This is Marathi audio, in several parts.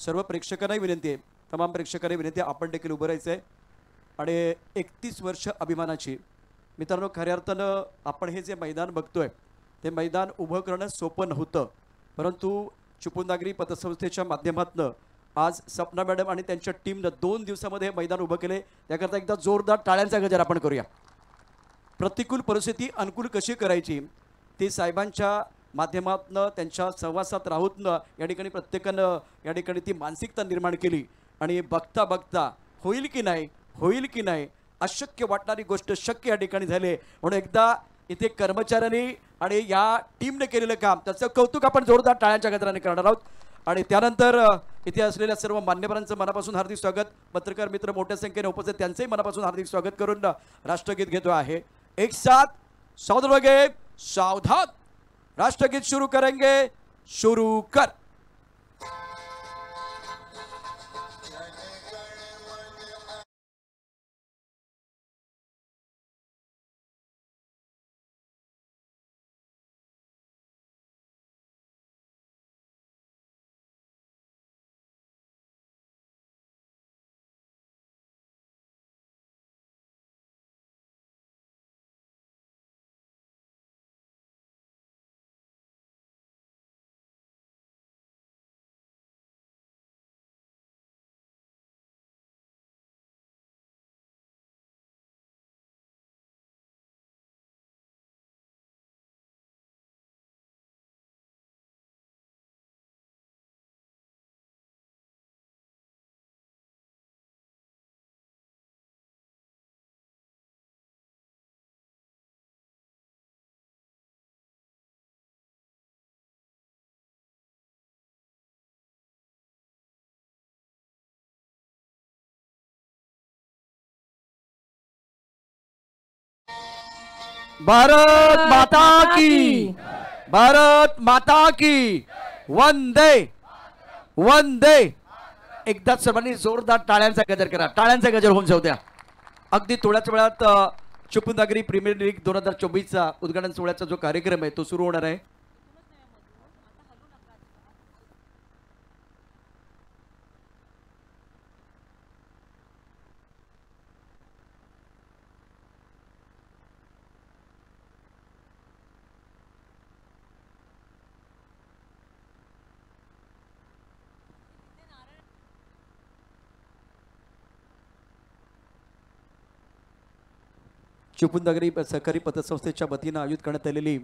सर्व प्रेक्षकांनाही विनंती आहे, तमाम प्रेक्षकांना विनंती आहे, आपण देखील उभं राहायचं आहे आणि 31 वर्ष अभिमानाची. मित्रांनो, खऱ्या अर्थानं आपण हे जे मैदान बघतोय ते मैदान उभं करणं सोपं नव्हतं, परंतु चिपळूण पतसंस्थेच्या माध्यमातून आज सपना मॅडम आणि त्यांच्या टीमनं 2 दिवसामध्ये हे मैदान उभं केले. त्याकरता एकदा जोरदार टाळ्यांचा गजर आपण करूया. प्रतिकूल परिस्थिती अनुकूल कशी करायची ती साहेबांच्या माध्यमातून त्यांच्या सहवासात राहून या ठिकाणी प्रत्येकानं या ठिकाणी ती मानसिकता निर्माण केली आणि बघता बघता होईल की नाही अशक्य वाटणारी गोष्ट शक्य या ठिकाणी झाले. म्हणून एकदा इथे कर्मचाऱ्यांनी आणि या टीमने केलेलं काम त्याचं कौतुक आपण जोरदार टाळ्यांच्या गजराने करणार आहोत. आणि त्यानंतर इथे असलेल्या सर्व मान्यवरांचं मनापासून हार्दिक स्वागत. पत्रकार मित्र मोठ्या संख्येने उपस्थित त्यांचंही मनापासून हार्दिक स्वागत करून राष्ट्रगीत घेतो आहे. एक साथ सावधान, राष्ट्रगीत शुरू करेंगे. शुरू कर. भारत माता की वंदे वंदे. एकदा सर्वांनी जोरदार टाळ्यांचा गजर करा. टाळ्यांचा गजर होऊन जाऊ द्या. अगदी थोड्याच वेळात चिपळूण प्रीमियर लीग 2024चा उद्घाटन सोहळ्याचा जो कार्यक्रम आहे तो सुरू होणार आहे. चिपळूण सहकारी पतसंस्थेच्या वतीनं आयोजित करण्यात आलेली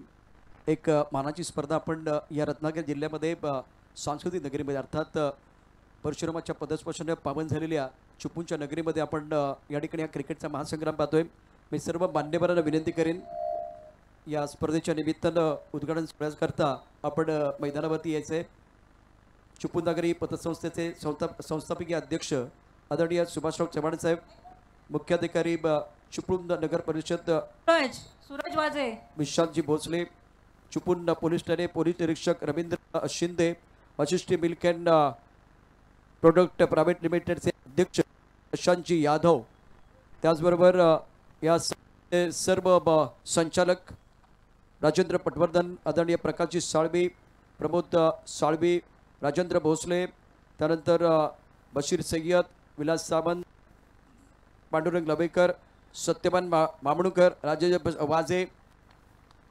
एक मानाची स्पर्धा आपण या रत्नागिरी जिल्ह्यामध्ये सांस्कृतिक नगरीमध्ये अर्थात परशुरामाच्या पदस्पर्शाने पावन झालेल्या चिपळूणच्या नगरीमध्ये आपण या ठिकाणी हा क्रिकेटचा महासंग्राम पाहतोय. मी सर्व मान्यवरांना विनंती करेन या स्पर्धेच्या निमित्तानं उद्घाटन सोहळ्याकरता आपण मैदानावरती यायचं आहे. चिपळूण पतसंस्थेचे संस्थापकीय अध्यक्ष आदरणीय सुभाषराव चव्हाण साहेब, मुख्याधिकारी चिपळूण नगर परिषद सूरज वाजे, विशालजी भोसले, चिपळूण पोलीस ठाणे पोलीस निरीक्षक Ravindra Shinde, Vashishti milk and product private लिमिटेडचे अध्यक्ष प्रशांतजी यादव, त्याचबरोबर या सर्व संचालक राजेंद्र पटवर्धन, आदरणीय प्रकाशजी साळवी, प्रमोद साळवी, राजेंद्र भोसले, त्यानंतर बशीर सय्यद, विलास सावंत, पांडुरंग लवेकर, सत्यवान मामणूकर, राजेश वाजे.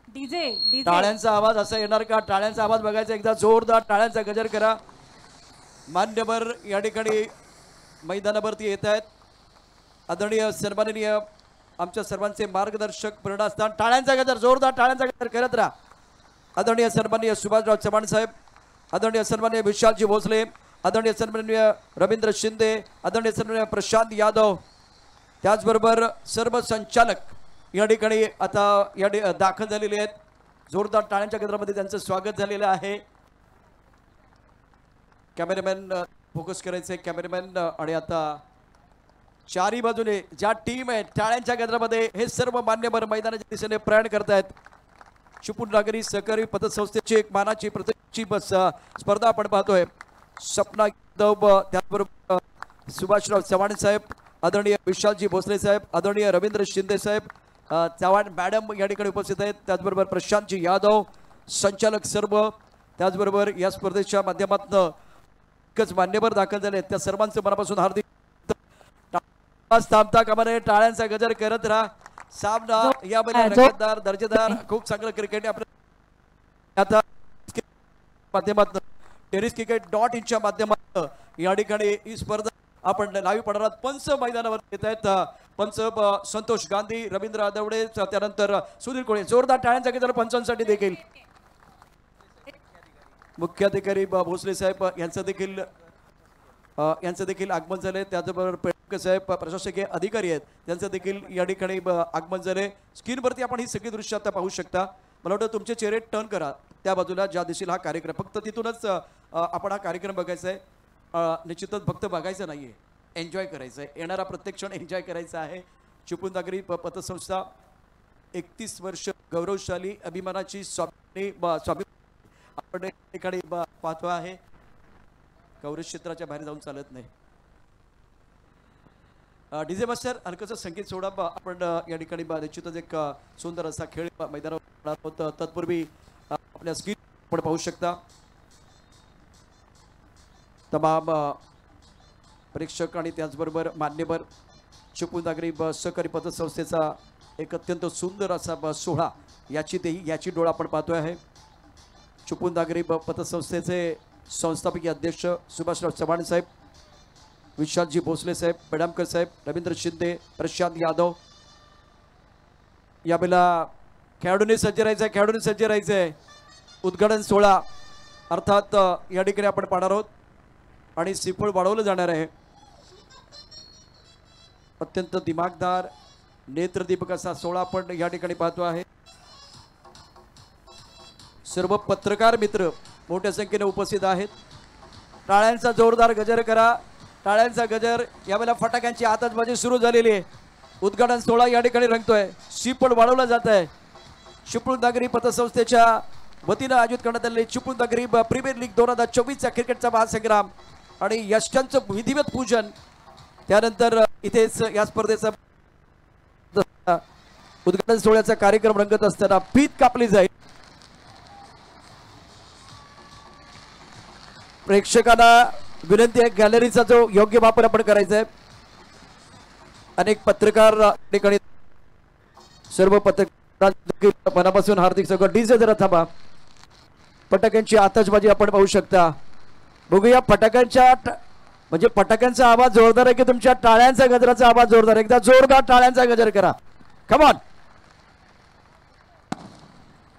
डीजे टाळ्यांचा आवाज असा येणार का? टाळ्यांचा आवाज बघायचा. एकदा जोरदार टाळ्यांचा गजर करा. मान्यवर या ठिकाणी मैदानावरती येत आहेत. आदरणीय सन्माननीय आमच्या सर्वांचे मार्गदर्शक प्रेरणास्थान. टाळ्यांचा गजर, जोरदार टाळ्यांचा गजर करत राहा. आदरणीय सन्माननीय सुभाषराव चव्हाण साहेब, आदरणीय सन्माननीय विशालजी भोसले, आदरणीय सन्माननीय रवींद्र शिंदे, आदरणीय सन्माननीय प्रशांत यादव, त्याचबरोबर सर्व संचालक या ठिकाणी आता या दाखल झालेले आहेत. जोरदार टाळ्यांच्या गजरामध्ये त्यांचं स्वागत झालेलं आहे. कॅमेरामॅन फोकस करायचे, कॅमेरामॅन. आणि आता चारी बाजूने ज्या टीम आहे टाळ्यांच्या गजरामध्ये हे सर्व मान्यवर मैदानाच्या दिशेने प्रयाण करतायत. चिपळूण सहकारी पतसंस्थेची एक मानाची प्रतिष्ठेची स्पर्धा आपण पाहतोय. सपना यादव, त्याचबरोबर सुभाषराव चव्हाण साहेब, आदरणीय विशालजी भोसले साहेब, आदरणीय रवींद्र शिंदे साहेब, चव्हाण मॅडम या ठिकाणी उपस्थित आहेत. त्याचबरोबर प्रशांतजी यादव, संचालक सर्व, त्याचबरोबर या स्पर्धेच्या माध्यमातून एकच मान्यवर दाखल झाले त्या सर्वांचं मनापासून हार्दिक थांबता कामा नये, टाळ्यांचा गजर करत राहा. सामना यामध्ये रंगतदार दर्जेदार खूप चांगलं क्रिकेट आपल्या आता माध्यमातून टेनिस क्रिकेट .in माध्यमातून या ठिकाणी ही स्पर्धा आपण लाईव्ह पडणार. पंच मैदानावर येत आहेत. पंच संतोष गांधी, रवींद्र दवडे, त्यानंतर सुधीर कोळे. जोरदार टाळ्यांचा गजर पंचांसाठी देखील. मुख्याधिकारी भोसले साहेब यांचं देखील आगमन झाले. त्याचबरोबर पेडकर साहेब प्रशासकीय अधिकारी आहेत, त्यांचं देखील या ठिकाणी आगमन झाले. स्क्रीनवरती आपण ही सगळी दृश्य आता पाहू शकता. मला वाटतं तुमचे चेहरे टर्न करा त्या बाजूला ज्या दिशेला हा कार्यक्रम, फक्त तिथूनच आपण हा कार्यक्रम बघायचा आहे. निश्चितच फक्त बघायचं नाहीये, एन्जॉय करायचं आहे. येणारा प्रत्येक क्षण एन्जॉय करायचा आहे. चिपळूण नागरी पतसंस्था 31 वर्ष गौरवशाली अभिमानाची स्वामी आपण या ठिकाणी पाहतो आहे. काँग्रेस क्षेत्राच्या बाहेर जाऊन चालत नाही. डीजे मास्टर हलकंसं संगीत सोडा. आपण या ठिकाणी निश्चितच एक सुंदर असा खेळ मैदानावर होता. तत्पूर्वी आपल्या स्क्रीन आपण पाहू शकता तमाम प्रेक्षक आणि त्याचबरोबर मान्यवर चिपळूण नागरी सहकारी पतसंस्थेचा एक अत्यंत सुंदर असा सोहळा याची डोळा आपण पाहतोय आहे. चिपळूण नागरी पतसंस्थेचे संस्थापकीय अध्यक्ष सुभाषराव चव्हाण साहेब, विशालजी भोसले साहेब, पेडामकर साहेब, रवींद्र शिंदे, प्रशांत यादव. यावेळेला खेळाडूंनी सज्ज राहायचंय. उद्घाटन सोहळा अर्थात या ठिकाणी आपण पाहणार आहोत आणि सिफळ वाढवलं जाणार आहे. अत्यंत दिमागदार नेत्रदीपक असा सोहळा आपण या ठिकाणी पाहतो आहे. सर्व पत्रकार मित्र मोठ्या संख्येने उपस्थित आहेत. टाळ्यांचा जोरदार गजर करा. टाळ्यांचा गजर. यावेळेला फटाक्यांची आतषबाजी सुरू झालेली आहे. उद्घाटन सोहळा या ठिकाणी रंगतोय. शिपळ वाढवला जात आहे. चिपळूण नागरी पतसंस्थेच्या वतीनं आयोजित करण्यात आलेली चिपळूण नागरी प्रीमियर लीग 2024चा क्रिकेटचा महासंग्राम आणि यष्टांचं विधिवत पूजन. त्यानंतर इथेच या स्पर्धेचा उद्घाटन सोहळ्याचा कार्यक्रम रंगत असताना फीत कापली जाईल. प्रेक्षकांना विनंती आहे, गॅलरीचा जो योग्य वापर आपण करायचा आहे. अनेक पत्रकार ठिकाणी सर्व पत्रकार मनापासून हार्दिक स्वागत. डीजे जरा थांबा. फटाक्यांची आतषबाजी आपण पाहू शकता. बघूया फटाक्यांचा आवाज जोरदार आहे की तुमच्या टाळ्यांचा गजराचा आवाज जोरदार. एकदा जोरदार टाळ्यांचा गजर करा. Come on.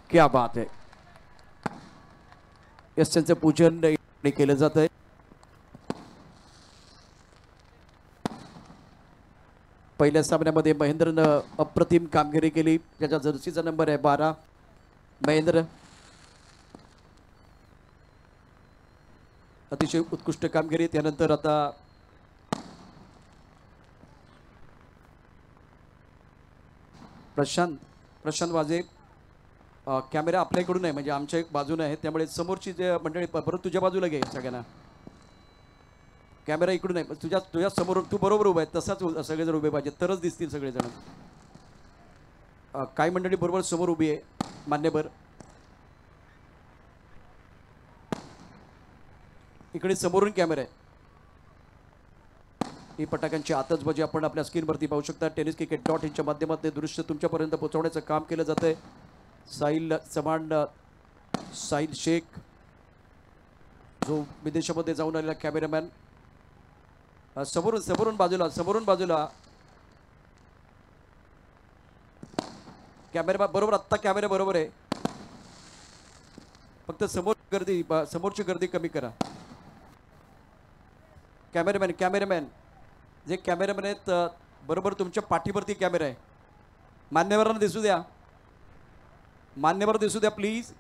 क्या बात है. यशांचं पूजन केलं जात आहे. पहिल्या सामन्यामध्ये महेंद्रनं अप्रतिम कामगिरी केली. ज्याच्या जर्सीचा नंबर आहे 12. महेंद्र अतिशय उत्कृष्ट कामगिरी. त्यानंतर आता प्रशांत वाजे. कॅमेरा आपल्याकडून आहे, म्हणजे आमच्या एक बाजूने आहे, त्यामुळे समोरची जे मंडळी परत तुझ्या बाजूला घे. सगळ्यांना कॅमेरा इकडून आहे, तुझ्या समोर तू बरोबर उभा आहे तसाच सगळेजण उभे पाहिजे, तरच दिसतील सगळेजण. काही मंडळी बरोबर समोर उभी आहे. मान्यवर इकडे समोरून कॅमेरा आहे. ही फटाक्यांची आतषबाजी आपण आपल्या स्क्रीनवरती पाहू शकता. टेनिस क्रिकेट .in माध्यमातून दृश्य तुमच्यापर्यंत पोहोचवण्याचं काम केलं जात आहे. साहिल चव्हाण, साहिल शेख जो विदेशामध्ये जाऊन आलेला कॅमेरामॅन. समोरून बाजूला कॅमेरा बरोबर. आत्ता कॅमेरा बरोबर आहे, फक्त समोरची गर्दी कमी करा. कॅमेरामॅन जे कॅमेरामॅन आहेत बरोबर तुमच्या पाठीवरती कॅमेरा आहे. मान्यवरांना दिसू द्या. मान्यवर दिसू द्या प्लीज.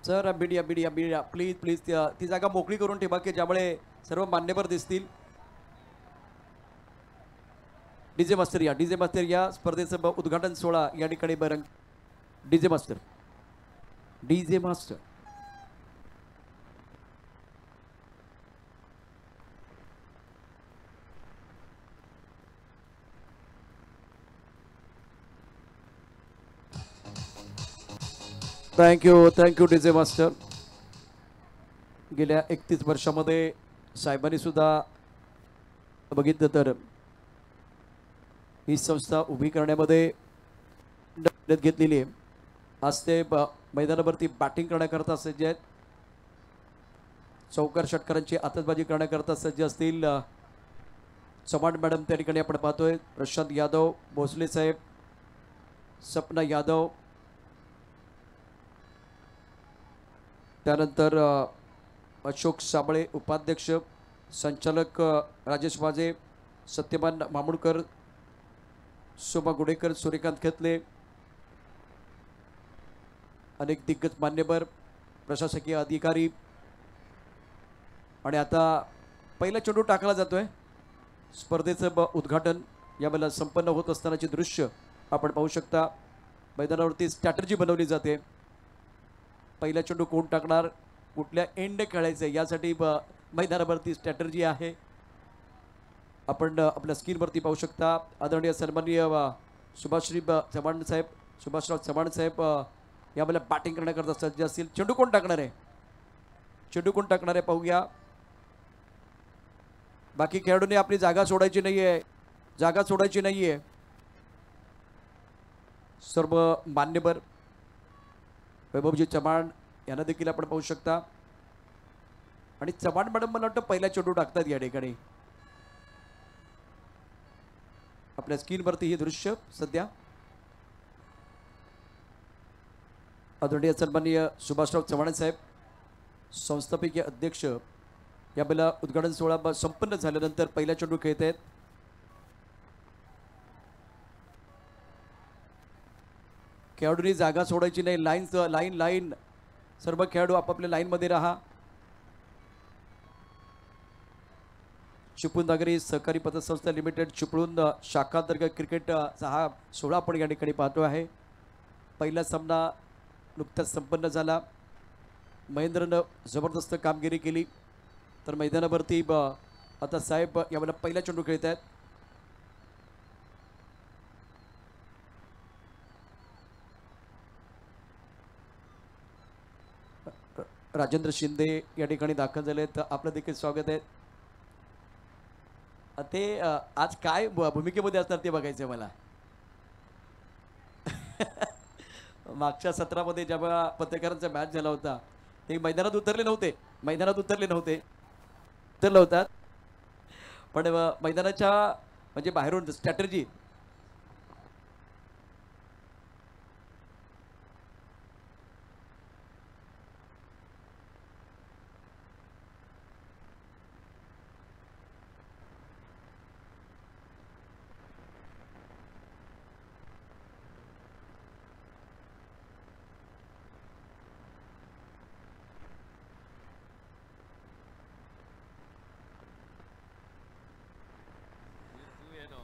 सर मीडिया प्लीज ती जागा मोकळी करून ठेवा की ज्यामुळे सर्व मान्यवर दिसतील. डीजे मास्टर या स्पर्धेचं उद्घाटन सोहळा या ठिकाणी बरं. DJ master thank you DJ master. गेल्या 31 वर्षामध्ये साहेबांनी सुद्धा बघितलं तर ही संस्था उभी करण्यामध्ये मेहनत घेतलेली आहे. आज ते मैदानावरती बॅटिंग करण्याकरता सज्ज आहेत. चौकार षटकारांची आतषबाजी करण्याकरता सज्ज असतील. चव्हाण मॅडम त्या ठिकाणी आपण पाहतोय. प्रशांत यादव, भोसले साहेब, सपना यादव, त्यानंतर अशोक साबळे उपाध्यक्ष, संचालक राजेश वाजे, सत्यमान मामुडकर, शोभा गुडेकर, सूर्यकांत खेतले, अनेक दिग्गज मान्यवर, प्रशासकीय अधिकारी. आणि आता पहिला चेंडू टाकला जातोय. स्पर्धेचं उद्घाटन यावेळेला संपन्न होत असतानाचे दृश्य आपण पाहू शकता. मैदानावरती स्ट्रॅटर्जी बनवली जाते. पहिला चेंडू कोण टाकणार, कुठल्या एंड खेळायचं यासाठी मैदानावरती स्ट्रॅटर्जी आहे. आपण आपल्या स्क्रीनवरती पाहू शकता. आदरणीय सन्माननीय सुभाषराव चव्हाण साहेब यावेळेला बॅटिंग करण्याकरता सज्ज असतील. चेंडू कोण टाकणार आहे, पाहूया. बाकी खेळाडूंनी आपली जागा सोडायची नाहीये. सर्व मान्यवर वैभवजी चव्हाण यांना देखील आपण पाहू शकता. आणि चव्हाण मॅडम मला वाटतं पहिला चेंडू टाकतात या ठिकाणी. आपल्या स्क्रीनवरती हे दृश्य सध्या. आदरणीय सन्माननीय सुभाषराव चव्हाण साहेब संस्थापकीय अध्यक्ष यावेळेला उद्घाटन सोहळा संपन्न झाल्यानंतर पहिला चेंडू खेळत आहेत. खेळाडूंनी जागा सोडायची नाही. लाईन सर्व खेळाडू आपापल्या लाईनमध्ये राहा. चिपळूण नागरी सहकारी पतसंस्था लिमिटेड चिपळूण शाखांतर्गत क्रिकेटचा हा सोहळा आपण या ठिकाणी पाहतो आहे. पहिला सामना नुकताच संपन्न झाला. महेंद्रनं जबरदस्त कामगिरी केली. तर मैदानावरती आता साहेब यावेळेला पहिला चेंडू खेळत आहेत. राजेंद्र शिंदे या ठिकाणी दाखल झाले. तर आपलं देखील स्वागत आहे. ते आज काय भूमिकेमध्ये असणार ते बघायचं मला. मागच्या सत्रामध्ये जेव्हा पत्रकारांचा मॅच झाला होता ते मैदानात उतरले नव्हते. उतरले होतात पण मैदानाच्या म्हणजे बाहेरून स्ट्रॅटर्जी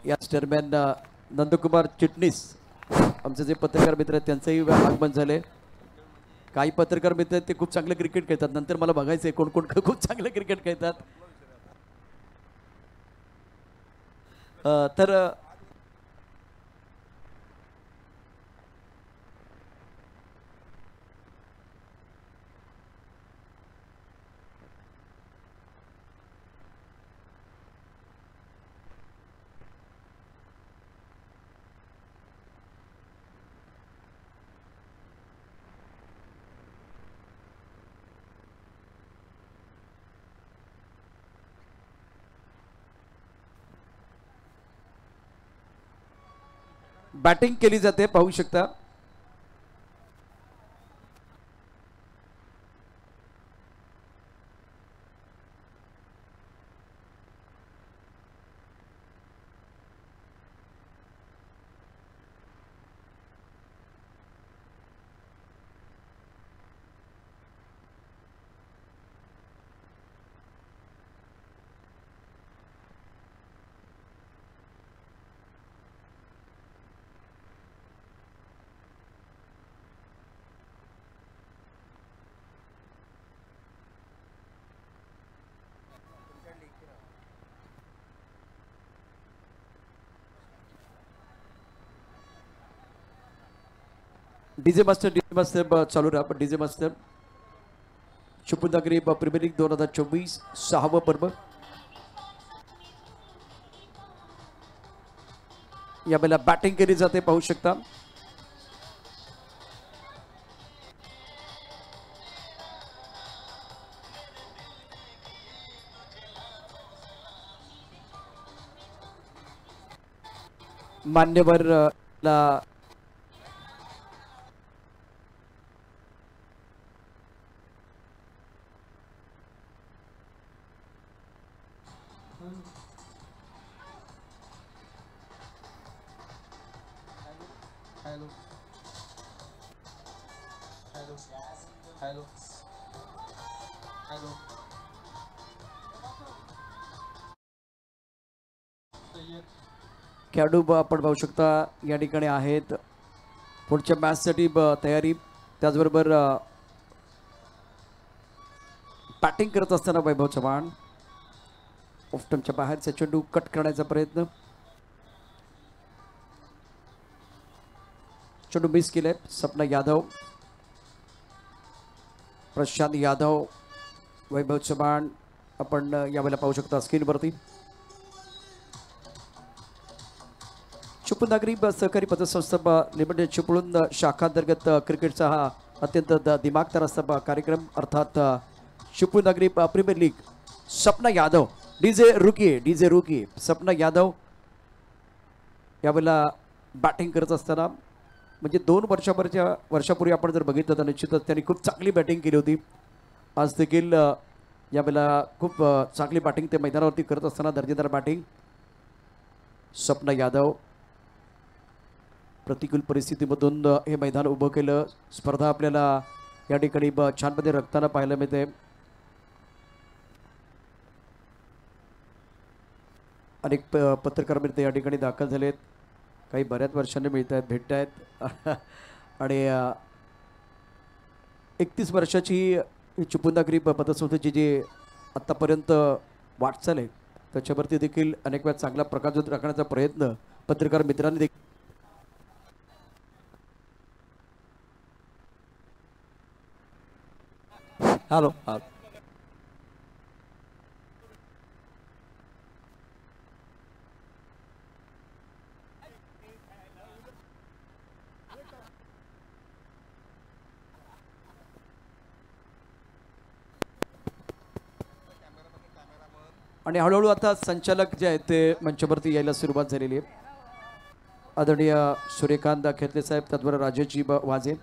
याच दरम्यान नंदकुमार चिटणीस आमचे जे पत्रकार मित्र आहेत त्यांचंही आगमन झाले. काही पत्रकार मित्र आहेत ते खूप चांगलं क्रिकेट खेळतात. नंतर मला बघायचंय कोण कोण खूप चांगलं क्रिकेट खेळतात. तर बॅटिंग केली जाते पाहू शकता. डीजे मास्टर चालू राहा. डीजे मास्टर चिपळूणनगरी प्रीमियर लीग 2024 6वं पर्व. यावेळेला बॅटिंग केली जाते पाहू शकता. मान्यवर ला खेळाडू आपण पाहू शकता या ठिकाणी आहेत. पुढच्या मॅचसाठी तयारी. त्याचबरोबर बॅटिंग करत असताना वैभव चव्हाण ऑफ्टमच्या बाहेरचा चेंडू कट करण्याचा प्रयत्न. चेंडू मिस केले. सपना यादव, प्रशांत यादव, वैभव चव्हाण आपण यावेळेला पाहू शकता स्क्रीनवरती. चिपळूण सहकारी पतसंस्था लिमिटेड चिपळूण शाखांतर्गत क्रिकेटचा हा अत्यंत दिमागदार असा कार्यक्रम अर्थात Chiplun premier league. Sapna Yadav DJ रुकी सपना यादव यावेळेला बॅटिंग करत असताना म्हणजे 2 वर्षापूर्वी आपण जर बघितलं तर निश्चितच त्यांनी खूप चांगली बॅटिंग केली होती. आज देखील यावेळेला खूप चांगली बॅटिंग ते मैदानावरती करत असताना दर्जेदार बॅटिंग. सपना यादव प्रतिकूल परिस्थितीमधून हे मैदान उभं केलं. स्पर्धा आपल्याला या ठिकाणी छानपणे रंगताना पाहायला मिळते. अनेक पत्रकार मित्र या ठिकाणी दाखल झालेत. काही बऱ्याच वर्षांनी मिळत आहेत, भेटत आहेत. आणि 31 वर्षाची चिपळूण पतसंस्थेची जी आत्तापर्यंत वाटचाल आहे त्याच्यावरती देखील अनेक वेळा चांगला प्रकाश राखण्याचा प्रयत्न पत्रकार मित्रांनी देखील. हॅलो आणि हळूहळू आता संचालक जे आहेत ते मंचावरती यायला सुरुवात झालेली आहे. आदरणीय सूर्यकांत खेतले साहेब, त्याचबरोबर राजेशजी वाजे.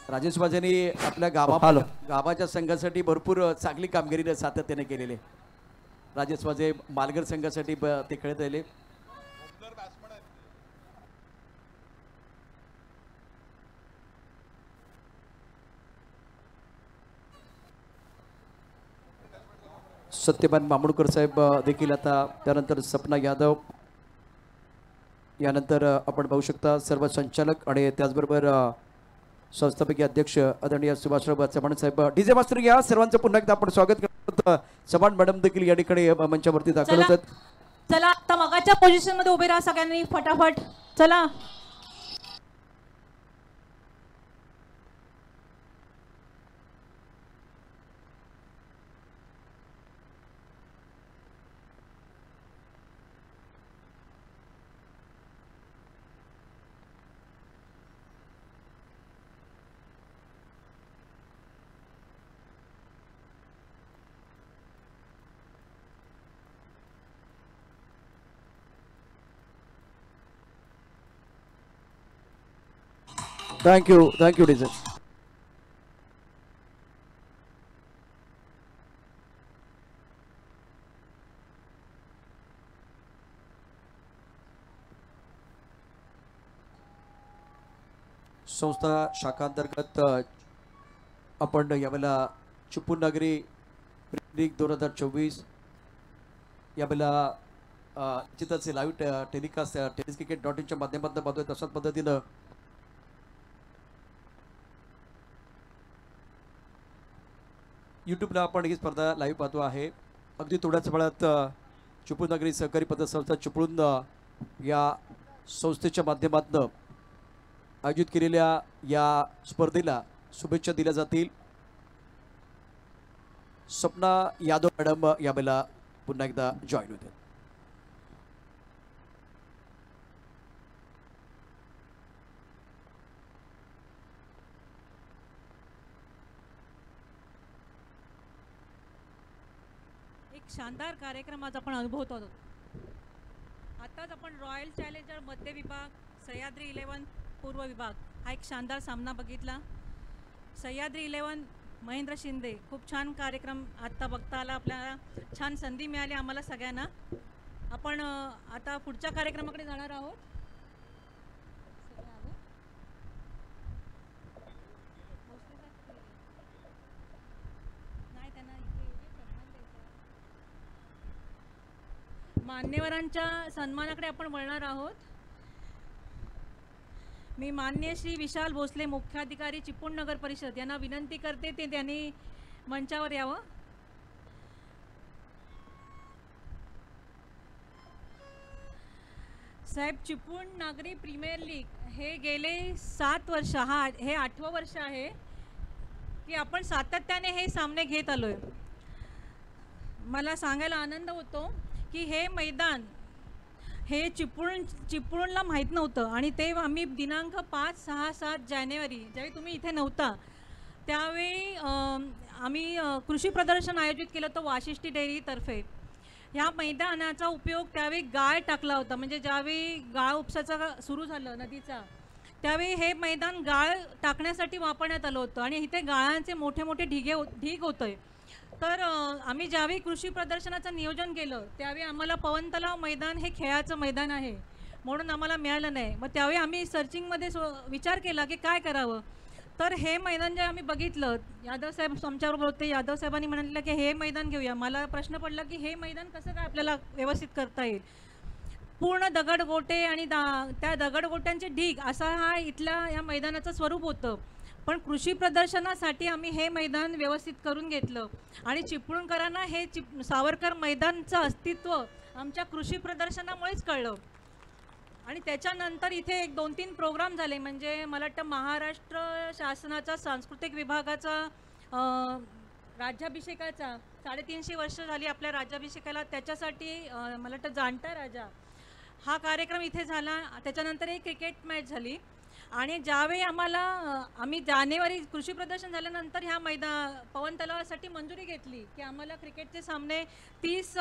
राजेश वाजेंनी आपल्या गावाच्या संघासाठी भरपूर चांगली कामगिरी सातत्याने केलेली आहे. राजेश वाजे मालघर संघासाठी ते खेळत राहिले. सत्यपान मामुडकर साहेब देखील आता. त्यानंतर सपना यादव. यानंतर आपण पाहू शकता सर्व संचालक आणि त्याचबरोबर संस्थापकीय अध्यक्ष आदरणीय सुभाषराव चव्हाण साहेब. डीजे मास्टर या सर्वांचं पुन्हा एकदा आपण स्वागत करतो. चव्हाण मॅडम देखील या ठिकाणी मंचावरती दाखल होतात. चला आता मगाच्या पोझिशन मध्ये उभे राहा सगळ्यांनी फटाफट. चला थँक यू डीजे. संस्था शाखांतर्गत आपण यावेळेला चिपळूण लीग 2024 यावेळेला निश्चितच लाईव्ह टेलिकास्ट tenniscricket.in माध्यमातून पाहतोय. तशाच पद्धतीनं यूट्यूबला आपण ही स्पर्धा लाईव्ह पाहतो आहे. अगदी थोड्याच वेळात चिपळूण सहकारी पतसंस्था चिपळूण या संस्थेच्या माध्यमातून आयोजित केलेल्या या स्पर्धेला शुभेच्छा दिल्या जातील. सपना यादव मॅडम यावेळेला पुन्हा एकदा जॉईन होते. एक शानदार कार्यक्रम आज आपण अनुभवत आहोत. आताच आपण रॉयल चॅलेंजर मध्य विभाग, सह्याद्री 11 पूर्व विभाग हा एक शानदार सामना बघितला. सह्याद्री 11 महेंद्र शिंदे, खूप छान कार्यक्रम आत्ता बघता आला आपल्याला. छान संधी मिळाली आम्हाला सगळ्यांना. आपण आता पुढच्या कार्यक्रमाकडे जाणार आहोत. मान्यवरांच्या सन्मानाकडे आपण वळणार आहोत. मी माननीय श्री विशाल भोसले, मुख्याधिकारी चिपळूण नगर परिषद यांना विनंती करते ते त्यांनी मंचावर यावं. साहेब, चिपळूण नागरी प्रीमियर लीग हे गेले 7 वर्ष, हे 8वं वर्ष आहे की आपण सातत्याने हे सामने घेत आलोय. मला सांगायला आनंद होतो की हे मैदान हे चिपळूणला माहीत नव्हतं आणि ते आम्ही दिनांक 5, 6, 7 जानेवारी ज्यावेळी तुम्ही इथे नव्हता त्यावेळी आम्ही कृषी प्रदर्शन आयोजित केलं होतं वाशिष्ठी डेअरीतर्फे. ह्या मैदानाचा उपयोग त्यावेळी गाळ टाकला होता, म्हणजे ज्यावेळी गाळ उपसाचा सुरू झालं नदीचा त्यावेळी हे मैदान गाळ टाकण्यासाठी वापरण्यात आलं होतं आणि इथे गाळांचे मोठे मोठे ढीग होतोय. तर आम्ही ज्यावेळी कृषी प्रदर्शनाचं नियोजन केलं त्यावेळी आम्हाला पवन तलाव मैदान हे खेळाचं मैदान आहे म्हणून आम्हाला मिळालं नाही. मग त्यावेळी आम्ही सर्चिंगमध्ये विचार केला की काय करावं. तर हे मैदान जे आम्ही बघितलं, यादव साहेब आमच्याबरोबर होते, यादव साहेबांनी म्हटलं की हे मैदान घेऊया. मला प्रश्न पडला की हे मैदान कसं काय आपल्याला व्यवस्थित करता येईल. पूर्ण दगडगोटे आणि त्या दगडगोट्यांचे ढीग असा हा इथल्या या मैदानाचं स्वरूप होतं. पण कृषी प्रदर्शनासाठी आम्ही हे मैदान व्यवस्थित करून घेतलं आणि चिपळूणकरांना हे सावरकर मैदानचं अस्तित्व आमच्या कृषी प्रदर्शनामुळेच कळलं. आणि त्याच्यानंतर इथे 1-2-3 प्रोग्राम झाले, म्हणजे मला वाटतं महाराष्ट्र शासनाचा सांस्कृतिक विभागाचा राज्याभिषेकाचा 350 वर्ष झाली आपल्या राज्याभिषेकाला, त्याच्यासाठी मला वाटतं जाणता राजा हा कार्यक्रम इथे झाला. त्याच्यानंतर एक क्रिकेट मॅच झाली आणि ज्यावेळी आम्ही जानेवारी कृषी प्रदर्शन झाल्यानंतर ह्या पवन तलावासाठी मंजुरी घेतली की आम्हाला क्रिकेटचे सामने 30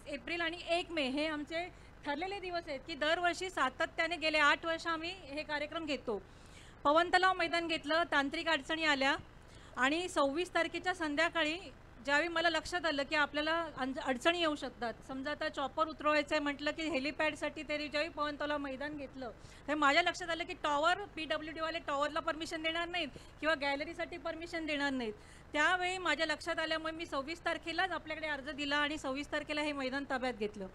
एप्रिल आणि 1 मे हे आमचे ठरलेले दिवस आहेत की दरवर्षी सातत्याने गेले 8 वर्ष आम्ही हे कार्यक्रम घेतो. पवन तलाव मैदान घेतलं, तांत्रिक अडचणी आल्या आणि 26 तारखेच्या संध्याकाळी ज्यावेळी मला लक्षात आलं की आपल्याला अडचणी येऊ शकतात. समजा आता चॉपर उतरवायचं आहे म्हटलं की हेलिपॅडसाठी तरी ज्यावेळी पवन तलाव मैदान घेतलं तर माझ्या लक्षात आलं की टॉवर PWDवाले टॉवरला परमिशन देणार नाहीत किंवा गॅलरीसाठी परमिशन देणार नाहीत. त्यावेळी माझ्या लक्षात आल्यामुळे मी 26 तारखेलाच आपल्याकडे अर्ज दिला आणि 26 तारखेला हे मैदान ताब्यात घेतलं.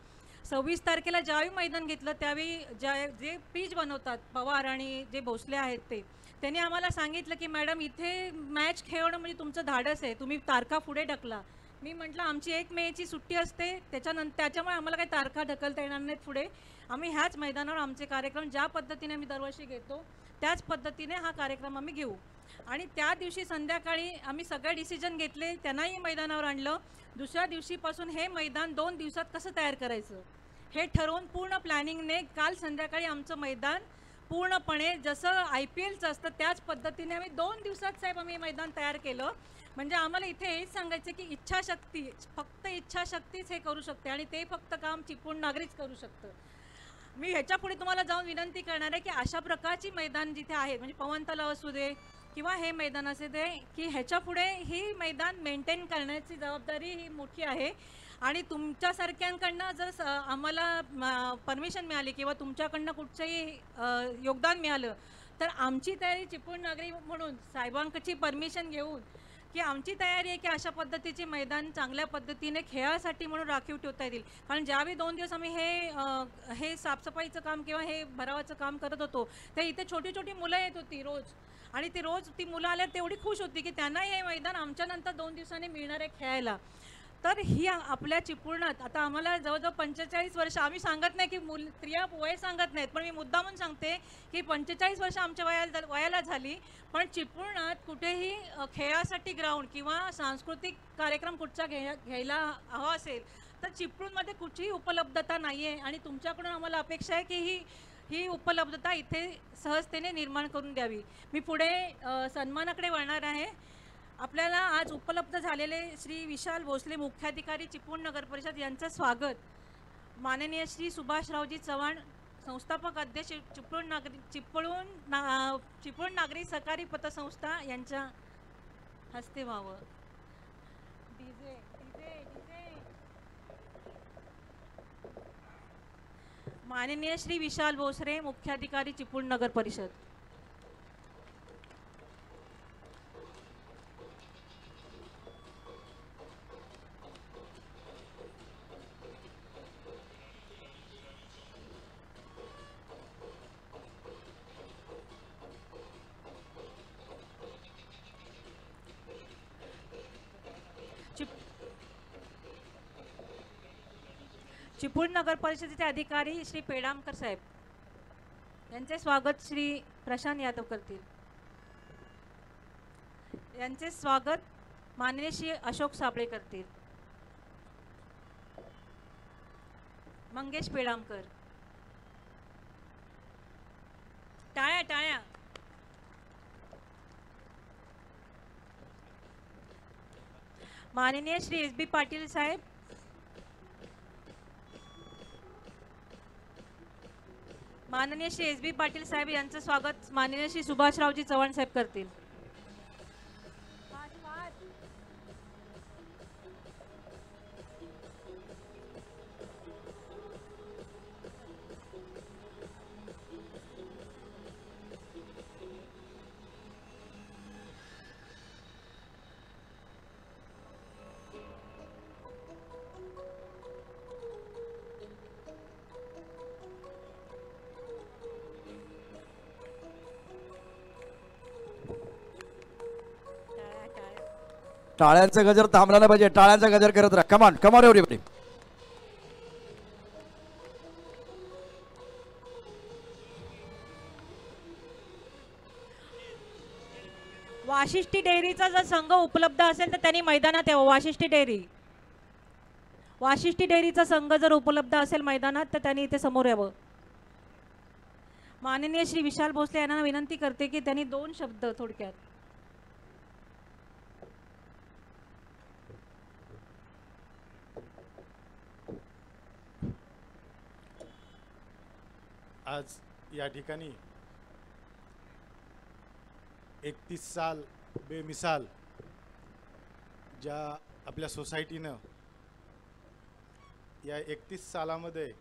26 तारखेला ज्यावेळी मैदान घेतलं त्यावेळी जे पिच बनवतात पवार आणि जे भोसले आहेत त्यांनी आम्हाला सांगितलं की मॅडम इथे मॅच खेळणं म्हणजे तुमचं धाडस आहे, तुम्ही तारखा पुढे ढकला. मी म्हटलं आमची 1 मेची सुट्टी असते, त्याच्यामुळे आम्हाला काही तारखा ढकलता येणार नाहीत पुढे. आम्ही ह्याच मैदानावर आमचे कार्यक्रम ज्या पद्धतीने आम्ही दरवर्षी घेतो त्याच पद्धतीने हा कार्यक्रम आम्ही घेऊ. आणि त्या दिवशी संध्याकाळी आम्ही सगळे डिसिजन घेतले, त्यांनाही मैदानावर आणलं. दुसऱ्या दिवशीपासून हे मैदान 2 दिवसात कसं तयार करायचं हे ठरवून पूर्ण प्लॅनिंगने काल संध्याकाळी आमचं मैदान पूर्णपणे जसं IPLचं असतं त्याच पद्धतीने आम्ही 2 दिवसात साहेब आम्ही मैदान तयार केलं. म्हणजे आम्हाला इथे हेच सांगायचं की इच्छाशक्ती, फक्त इच्छाशक्तीच हे करू शकते आणि ते फक्त काम चिपळूण नागरीच करू शकतं. मी ह्याच्या पुढे तुम्हाला जाऊन विनंती करणार आहे की अशा प्रकारची मैदान जिथे आहेत, म्हणजे पवन तलाव असू दे किंवा हे मैदान असे दे, की ह्याच्या पुढे ही मैदान मेंटेन करण्याची जबाबदारी ही मोठी आहे. आणि तुमच्यासारख्यांकडनं जर आम्हाला परमिशन मिळाली किंवा तुमच्याकडनं कुठचंही योगदान मिळालं तर आमची तयारी चिपळूण नागरी म्हणून साहेबांकडची परमिशन घेऊन की आमची तयारी आहे की अशा पद्धतीचे मैदान चांगल्या पद्धतीने खेळासाठी म्हणून राखीव ठेवता येतील. कारण ज्यावेळी 2 दिवस आम्ही हे साफसफाईचं काम किंवा हे भरावाचं काम करत होतो ते इथे छोटी छोटी मुलं येत होती रोज, आणि ती मुलं आल्यावर तेवढी खुश होती की त्यांना हे मैदान आमच्यानंतर 2 दिवसांनी मिळणार आहे खेळायला. तर ही आपल्या चिपळुणात आता आम्हाला जवळजवळ 45 वर्ष, आम्ही सांगत नाही की स्त्रिया वय सांगत नाहीत, पण मी मुद्दामून सांगते की 45 वर्ष आमच्या वयाला झाली, पण चिपळुणात कुठेही खेळासाठी ग्राउंड किंवा सांस्कृतिक कार्यक्रम कुठचा घ्यायला हवा असेल तर चिपळूणमध्ये कुठेही उपलब्धता नाही आहे. आणि तुमच्याकडून आम्हाला अपेक्षा आहे की ही उपलब्धता इथे सहजतेने निर्माण करून द्यावी. मी पुढे सन्मानाकडे वळणार आहे. आपल्याला आज उपलब्ध झालेले श्री विशाल भोसले मुख्याधिकारी चिपळूण नगर परिषद यांचं स्वागत माननीय श्री सुभाषरावजी चव्हाण संस्थापक अध्यक्ष चिपळूण नागरी सहकारी पतसंस्था यांच्या हस्ते व्हावं. DJ DJ DJ. माननीय श्री विशाल भोसले मुख्याधिकारी चिपळूण नगर परिषद. चिपळूण नगर परिषदेचे अधिकारी श्री पेडामकर साहेब यांचे स्वागत श्री प्रशांत यादव करतील. यांचे स्वागत माननीय श्री अशोक साबळे करतील. मंगेश पेडामकर. टाळ्या टाळ्या. माननीय श्री एस बी पाटील साहेब. माननीय श्री एस बी पाटील साहेब यांचं स्वागत माननीय श्री सुभाषरावजी चव्हाण साहेब करतील. टाळ्यांचा गजर थांबला नाही पाहिजे. टाळ्यांचा गजर करत राहा. कमान कमान एव्हरीबडी. वाशिष्ठी डेअरीचा जर संघ उपलब्ध असेल तर त्यांनी मैदानात यावं. वाशिष्ठी डेअरीचा संघ जर उपलब्ध असेल मैदानात तर त्यांनी इथे समोर यावं. माननीय श्री विशाल भोसले यांना विनंती करते की त्यांनी 2 शब्द थोडक्यात. आज या ठिकाणी 31 साल बेमिसाल ज्या आपल्या सोसायटीनं या 31 सालामध्ये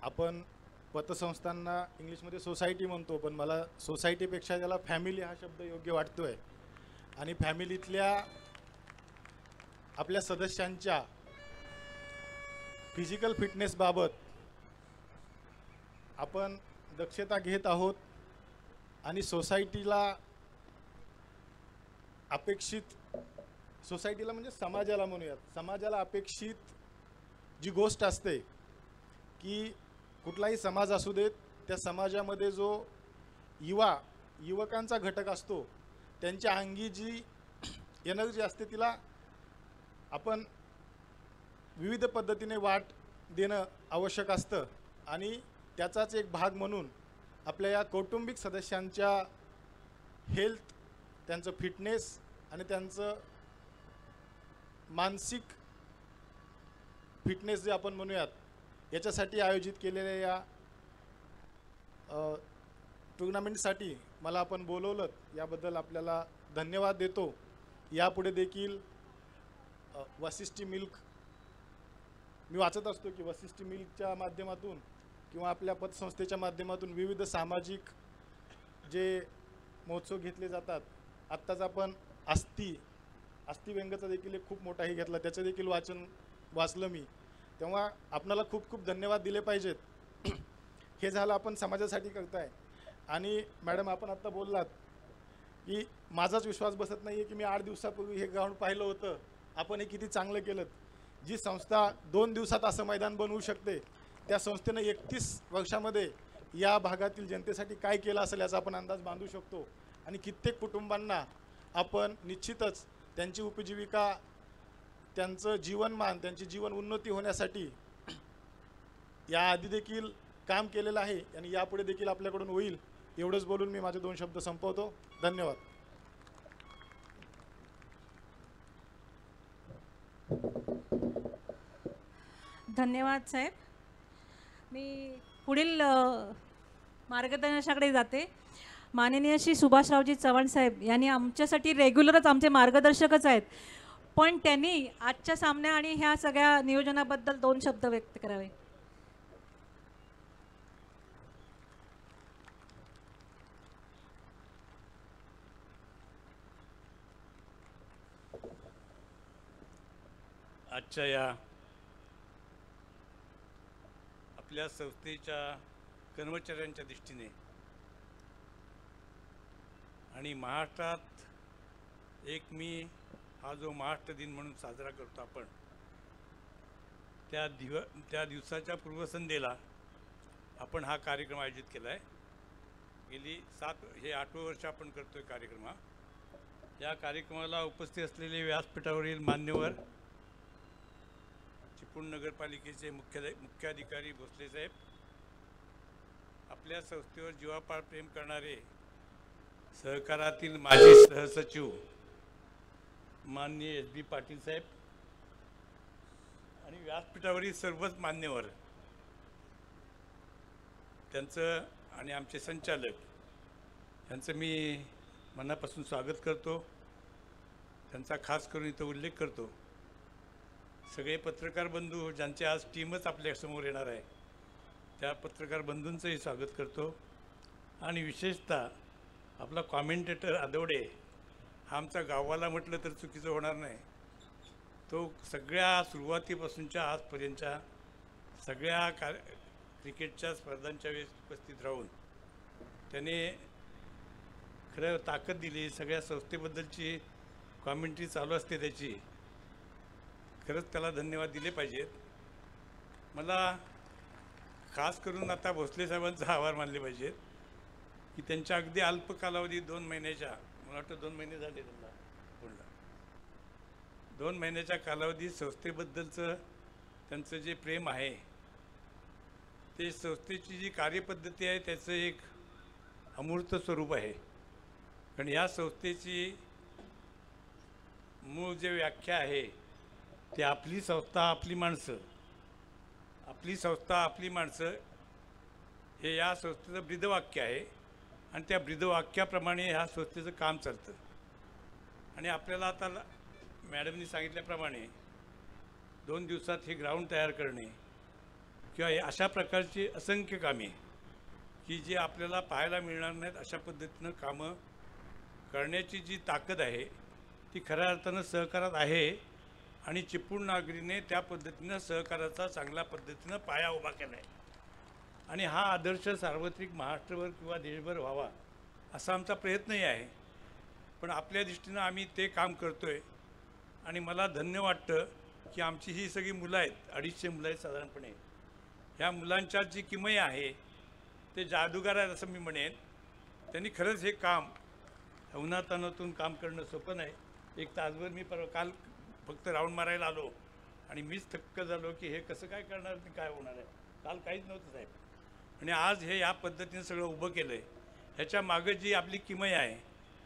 आपण पतसंस्थांना इंग्लिशमध्ये सोसायटी म्हणतो, पण मला सोसायटीपेक्षा त्याला फॅमिली हा शब्द योग्य वाटतोय. आणि फॅमिलीतल्या आपल्या सदस्यांच्या फिजिकल फिटनेसबाबत आपण दक्षता घेत आहोत. आणि सोसायटीला अपेक्षित, सोसायटीला म्हणजे समाजाला म्हणूयात, समाजाला अपेक्षित जी गोष्ट असते की कुठलाही समाज असू देत, त्या समाजामध्ये जो युवकांचा घटक असतो त्यांच्या अंगी जी एनर्जी असते तिला आपण विविध पद्धतीने वाट देणं आवश्यक असतं. आणि त्याचाच एक भाग म्हणून आपल्या या कौटुंबिक सदस्यांच्या हेल्थ, त्यांचं फिटनेस आणि त्यांचं मानसिक फिटनेस जे आपण म्हणूयात, याच्यासाठी आयोजित केलेल्या या टुर्नामेंटसाठी मला आपण बोलवलं, याबद्दल आपल्याला धन्यवाद देतो. यापुढे देखील वशिष्ठी मिल्क, मी वाचत असतो की वशिष्ठी मिल्कच्या माध्यमातून किंवा आपल्या पतसंस्थेच्या माध्यमातून विविध सामाजिक जे महोत्सव घेतले जातात. आत्ताच आपण अस्थी व्यंगाचा देखील एक खूप मोठाही घेतला, त्याचं देखील वाचलं मी. तेव्हा आपणाला खूप खूप धन्यवाद दिले पाहिजेत. हे झालं आपण समाजासाठी करताय. आणि मॅडम आपण आत्ता बोललात की माझाच विश्वास बसत नाही आहे की मी 8 दिवसापूर्वी हे ग्राउंड पाहिलं होतं, आपण हे किती चांगलं केलं. जी संस्था 2 दिवसात असं मैदान बनवू शकते, त्या संस्थेनं 31 वर्षामध्ये या भागातील जनतेसाठी काय केलं असेल याचा आपण अंदाज बांधू शकतो. आणि कित्येक कुटुंबांना आपण निश्चितच त्यांची उपजीविका, त्यांचं जीवनमान, त्यांची जीवन उन्नती होण्यासाठी याआधी देखील काम केलेलं आहे आणि यापुढे देखील आपल्याकडून होईल. एवढंच बोलून मी माझे 2 शब्द संपवतो. धन्यवाद. धन्यवाद साहेब. मी पुढील मार्गदर्शनाकडे जाते. माननीय श्री सुभाषरावजी चव्हाण साहेब यांनी आमच्यासाठी रेग्युलरच आमचे मार्गदर्शकच आहेत, पण त्यांनी आजच्या सामन्या आणि ह्या सगळ्या नियोजनाबद्दल 2 शब्द व्यक्त करावे. आजच्या या आपल्या संस्थेच्या कर्मचाऱ्यांच्या दृष्टीने आणि महाराष्ट्रात 1 मे हा जो महाराष्ट्र दिन म्हणून साजरा करतो आपण, त्या दिवसाच्या पूर्वसंध्येला आपण हा कार्यक्रम आयोजित केला आहे. गेली 8वं वर्ष आपण करतोय कार्यक्रम हा. या कार्यक्रमाला उपस्थित असलेले व्यासपीठावरील मान्यवर, चिपळूण नगरपालिकेचे मुख्याधिकारी भोसले साहेब, आपल्या संस्थेवर जीवापाड प्रेम करणारे सहकारातील माजी सहसचिव माननीय SB पाटील साहेब आणि व्यासपीठावरील सर्वच मान्यवर, त्यांचं आणि आमचे संचालक यांचं मी मनापासून स्वागत करतो. त्यांचा खास करून इथं उल्लेख करतो. सगळे पत्रकार बंधू ज्यांचे आज टीमच आपल्यासमोर येणार आहे, त्या पत्रकार बंधूंचंही स्वागत करतो. आणि विशेषतः आपला कॉमेंटेटर आदवडे, हा आमचा गावाला म्हटलं तर चुकीचं होणार नाही. तो सगळ्या सुरुवातीपासूनच्या आजपर्यंतच्या सगळ्या क्रिकेटच्या स्पर्धांच्या वेळेस उपस्थित राहून त्याने खरं ताकद दिली. सगळ्या संस्थेबद्दलची कॉमेंट्री चालू असते त्याची. खरंच त्याला धन्यवाद दिले पाहिजेत. मला खास करून आता भोसले साहेबांचा आभार मानले पाहिजेत की त्यांच्या अगदी अल्प कालावधी 2 महिन्याच्या, मला वाटतं 2 महिने झाले त्यांना पूर्ण, 2 महिन्याच्या कालावधीत संस्थेबद्दलचं त्यांचं जे प्रेम आहे, ते संस्थेची जी कार्यपद्धती आहे त्याचं एक अमूर्त स्वरूप आहे. कारण या संस्थेची मूळ जे व्याख्या आहे ते आपली संस्था आपली माणसं, आपली संस्था आपली माणसं, हे या संस्थेचं ब्रीदवाक्य आहे. आणि त्या ब्रीदवाक्याप्रमाणे ह्या संस्थेचं काम चालतं. आणि आपल्याला आता मॅडमनी सांगितल्याप्रमाणे 2 दिवसात हे ग्राउंड तयार करणे किंवा अशा प्रकारची असंख्य कामे की जी आपल्याला पाहायला मिळणार नाहीत, अशा पद्धतीनं कामं करण्याची जी ताकद आहे ती खऱ्या अर्थानं सहकारात आहे. आणि चिपळूण नागरीने त्या पद्धतीनं सहकाराचा चांगल्या पद्धतीनं पाया उभा केला आहे. आणि हा आदर्श सार्वत्रिक महाराष्ट्रभर किंवा देशभर व्हावा असा आमचा प्रयत्नही आहे. पण आपल्या दृष्टीनं आम्ही ते काम करतो आहे. आणि मला धन्य वाटतं की आमची ही सगळी मुलं आहेत, 250 मुलं आहेत साधारणपणे. ह्या मुलांच्या जी किमया आहे ते जादूगार आहेत असं मी म्हणेन. त्यांनी खरंच हे काम उन्हातानातून काम करणं सोपं नाही. 1 तासभर मी काल फक्त राऊंड मारायला आलो आणि मीच थक्क झालो की हे कसं काय करणार, काय होणार आहे. काल काहीच नव्हतं साहेब. आणि आज हे या पद्धतीनं सगळं उभं केलं आहे. ह्याच्या मागं जी आपली किमया आहे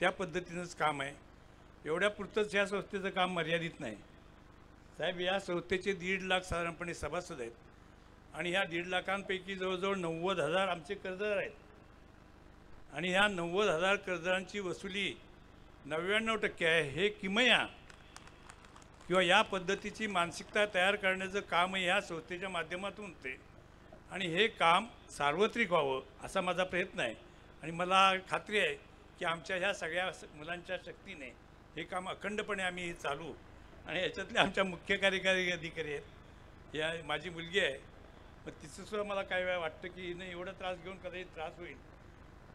त्या पद्धतीनंच काम आहे. एवढ्या पुरतंच ह्या संस्थेचं काम मर्यादित नाही साहेब. या संस्थेचे 1.5 लाख साधारणपणे सभासद आहेत. आणि ह्या 1.5 लाखांपैकी जवळजवळ 90,000 आमचे कर्जदार आहेत. आणि ह्या 90,000 कर्जदारांची वसुली 99% आहे. हे किमया किंवा या पद्धतीची मानसिकता तयार करण्याचं काम ह्या संस्थेच्या माध्यमातून होते. आणि हे काम सार्वत्रिक व्हावं असा माझा प्रयत्न आहे. आणि मला खात्री आहे की आमच्या ह्या सगळ्या मुलांच्या शक्तीने हे काम अखंडपणे आम्ही चालू. आणि ह्याच्यातले आमच्या मुख्य कार्यकारी अधिकारी आहेत, या माझी मुलगी आहे, मग तिचंसुद्धा मला काही वेळा वाटतं की नाही एवढा त्रास घेऊन कदाचित त्रास होईल,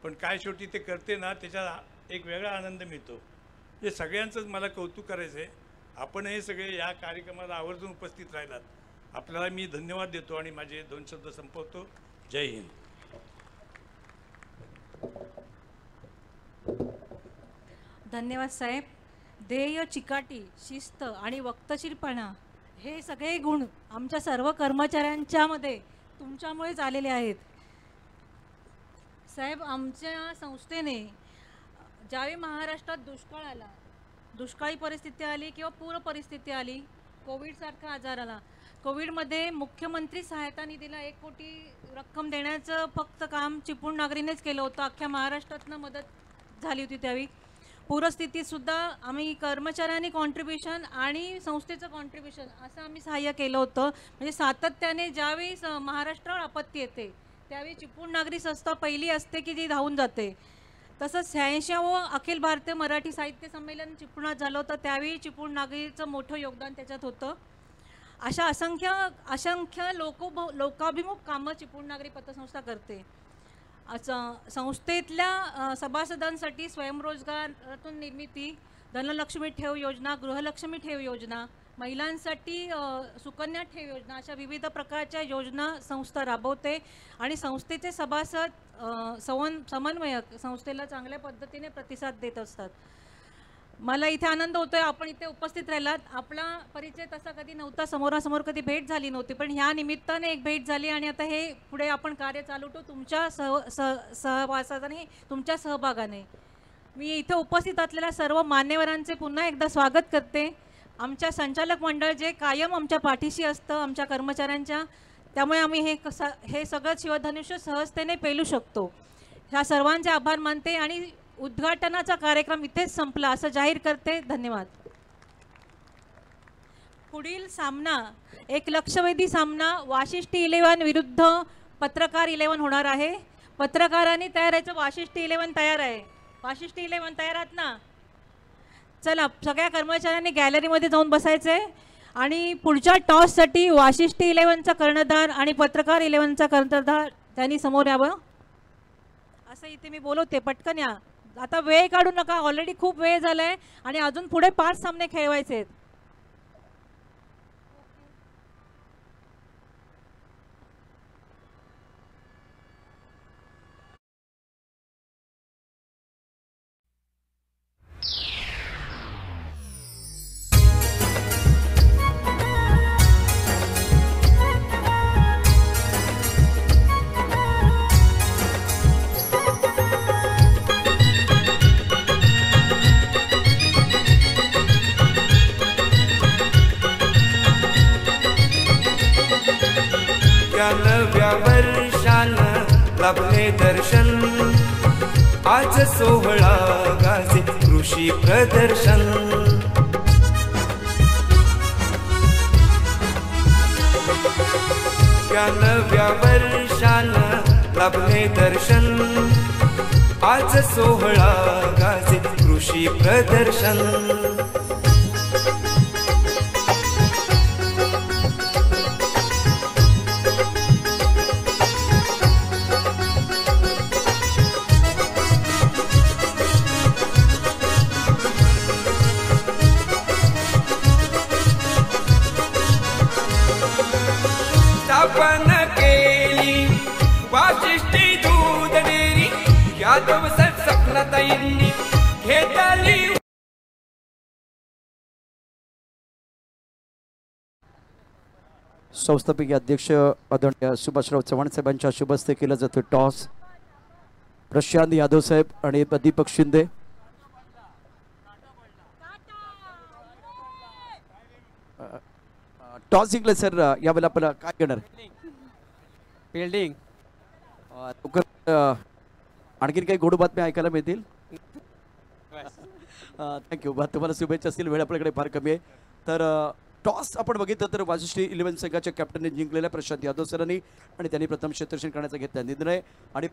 पण काय शेवटी ते करते ना, त्याच्या एक वेगळा आनंद मिळतो. हे सगळ्यांचंच मला कौतुक करायचं आहे. आपण हे सगळे या कार्यक्रमाला आवर्जून उपस्थित राहिलात. आपल्याला मी धन्यवाद देतो आणि माझे 2 शब्द संपवतो. जय हिंद. धन्यवाद साहेब. ध्येय, चिकाटी, शिस्त आणि वक्तशीरपणा हे सगळे गुण आमच्या सर्व कर्मचाऱ्यांच्यामध्ये तुमच्यामुळेच आलेले आहेत. साहेब, आमच्या संस्थेने ज्यावेळी महाराष्ट्रात दुष्काळ आला, दुष्काळी परिस्थिती आली किंवा पूर परिस्थिती आली, कोविडसारखा आजार आला, कोविडमध्ये मुख्यमंत्री सहायता निधीला 1 कोटी रक्कम देण्याचं फक्त काम चिपळूण नागरीनेच केलं होतं. अख्ख्या महाराष्ट्रातनं मदत झाली होती. त्यावेळी पूरस्थितीतसुद्धा आम्ही कर्मचाऱ्यांनी कॉन्ट्रीब्युशन आणि संस्थेचं कॉन्ट्रीब्युशन असं आम्ही सहाय्य केलं होतं. म्हणजे सातत्याने ज्यावेळी महाराष्ट्रावर आपत्ती येते त्यावेळी चिपळूण नागरी संस्था पहिली असते की जी धावून जाते. तसंच 86वं अखिल भारतीय मराठी साहित्य संमेलन चिपळुणात झालं होतं, त्यावेळी चिपळूण नागरीचं मोठं योगदान त्याच्यात होतं. अशा असंख्य लोकाभिमुख कामं चिपळूण नागरी पतसंस्था करते. संस्थेतल्या सभासदांसाठी स्वयंरोजगारातून निर्मिती, धनलक्ष्मी ठेव योजना, गृहलक्ष्मी ठेव योजना, महिलांसाठी सुकन्या ठेव योजना, अशा विविध प्रकारच्या योजना संस्था राबवते आणि संस्थेचे सभासद समन्वयक संस्थेला चांगल्या पद्धतीने प्रतिसाद देत असतात. मला इथे आनंद होतोय आपण इथे उपस्थित राहिलात. आपला परिचय तसा कधी नव्हता, समोरासमोर कधी भेट झाली नव्हती, पण ह्या निमित्ताने एक भेट झाली आणि आता हे पुढे आपण कार्य चालू ठेवू तुमच्या सहवासाने, तुमच्या सहभागाने. मी इथे उपस्थित असलेल्या सर्व मान्यवरांचे पुन्हा एकदा स्वागत करते. आमच्या संचालक मंडळ जे कायम आमच्या पाठीशी असतं आमच्या कर्मचाऱ्यांच्या, त्यामुळे आम्ही हे सगळं शिवधनुष्य सहजतेने पेलू शकतो. ह्या सर्वांचे आभार मानते आणि उद्घाटनाचा कार्यक्रम इथेच संपला असं जाहीर करते. धन्यवाद. पुढील सामना एक लक्षवेधी सामना वाशिष्ठी 11 विरुद्ध पत्रकार 11 होणार आहे. पत्रकारांनी तयार आहे. वाशिष्ठी 11 तयार आहे. वाशिष्ठी 11 तयार आहात ना? चला, सगळ्या कर्मचाऱ्यांनी गॅलरीमध्ये जाऊन बसायचे आणि पुढच्या टॉससाठी वाशिष्ठी 11चा कर्णधार आणि पत्रकार 11चा कर्णधार त्यांनी समोर यावं. असं इथे मी बोलवते, पटकन या. आता वेळ काढू नका, ऑलरेडी खूप वेळ झालाय आणि अजून पुढे 5 सामने खेळवायचे आहेत. नव्या वर्षानं लाभले दर्शन, आज 16 गाजे कृषी प्रदर्शन. या नव्या वर्षानं लाभले दर्शन, आज 16 गाजे कृषी प्रदर्शन. स्थापन केली वाशिष्ठी दूध डेअरी, यादव सपनाताईंनी घेतली. संस्थापकीय अध्यक्ष आदरणीय सुभाषराव चव्हाण साहेबांच्या शुभ हस्ते केलं जातं टॉस. प्रशांत यादव साहेब आणि दीपक शिंदे. टॉस जिंकले सर, यावेळेला आपल्याला काय घेणार? फिल्डिंग. आणखीन काही गोड बातम्या ऐकायला मिळतील? थँक्यू. तुम्हाला शुभेच्छा असतील. वेळ आपल्याकडे फार कमी आहे. तर टॉस आपण बघितलं तर वाशिष्ठी 11 संघाच्या कॅप्टनने जिंकलेल्या प्रशांत यादव सरांनी आणि त्यांनी प्रथम क्षेत्ररक्षण करण्याचा घेतला निर्णय आणि